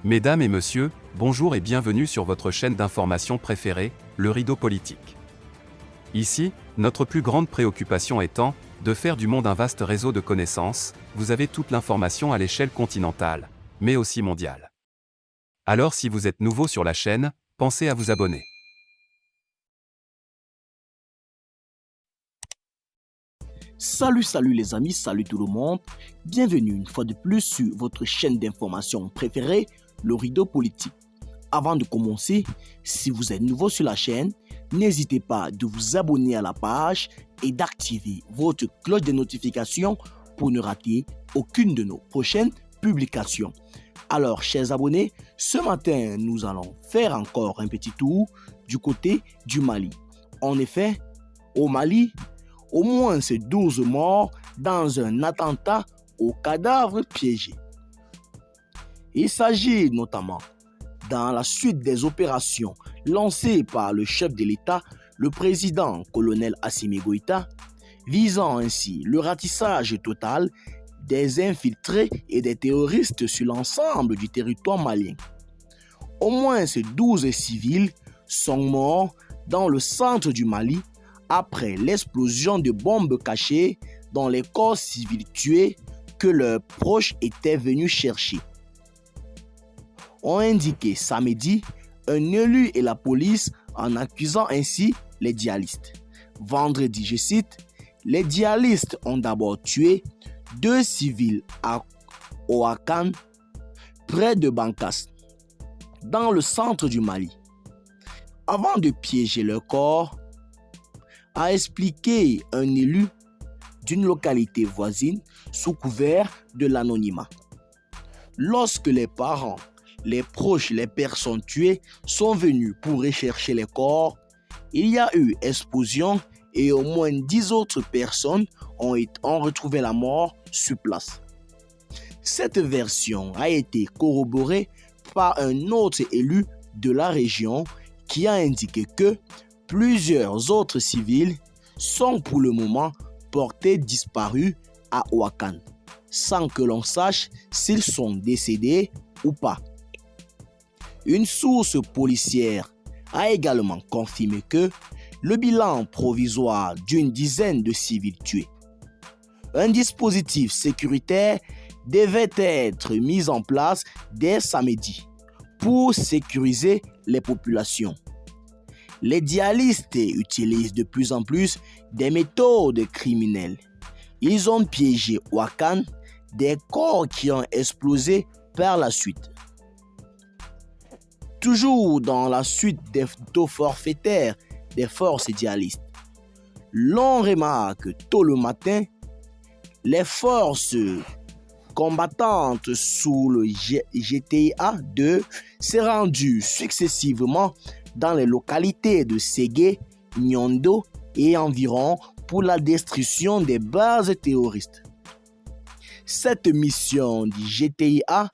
Mesdames et messieurs, bonjour et bienvenue sur votre chaîne d'information préférée, le Rideau Politique. Ici, notre plus grande préoccupation étant de faire du monde un vaste réseau de connaissances. Vous avez toute l'information à l'échelle continentale, mais aussi mondiale. Alors si vous êtes nouveau sur la chaîne, pensez à vous abonner. Salut les amis, salut tout le monde. Bienvenue une fois de plus sur votre chaîne d'information préférée, le Rideau Politique. Avant de commencer, si vous êtes nouveau sur la chaîne, n'hésitez pas de vous abonner à la page et d'activer votre cloche de notification pour ne rater aucune de nos prochaines publications. Alors, chers abonnés, ce matin, nous allons faire encore un petit tour du côté du Mali. En effet, au Mali, au moins 12 morts dans un attentat aux cadavres piégés. Il s'agit notamment dans la suite des opérations lancées par le chef de l'État, le président colonel Assimi Goïta, visant ainsi le ratissage total des infiltrés et des terroristes sur l'ensemble du territoire malien. Au moins 12 civils sont morts dans le centre du Mali après l'explosion de bombes cachées dans les corps civils tués que leurs proches étaient venus chercher. Ont indiqué samedi un élu et la police en accusant ainsi les djihadistes. Vendredi, je cite, « Les djihadistes ont d'abord tué 2 civils à Ouakam, près de Bankas, dans le centre du Mali, avant de piéger leur corps », a expliqué un élu d'une localité voisine sous couvert de l'anonymat. Lorsque les parents, les proches, les personnes tuées sont venus pour rechercher les corps, il y a eu explosion et au moins 10 autres personnes ont retrouvé la mort sur place. Cette version a été corroborée par un autre élu de la région qui a indiqué que plusieurs autres civils sont pour le moment portés disparus à Ouakam, sans que l'on sache s'ils sont décédés ou pas. Une source policière a également confirmé que le bilan provisoire d'une dizaine de civils tués. Un dispositif sécuritaire devait être mis en place dès samedi pour sécuriser les populations. Les djihadistes utilisent de plus en plus des méthodes criminelles. Ils ont piégé Ouakam, des corps qui ont explosé par la suite. Toujours dans la suite des taux forfaitaires des forces djihadistes, l'on remarque tôt le matin les forces combattantes sous le GTA-2 s'est rendues successivement dans les localités de Ségué, Nyondo et environ pour la destruction des bases terroristes. Cette mission du GTA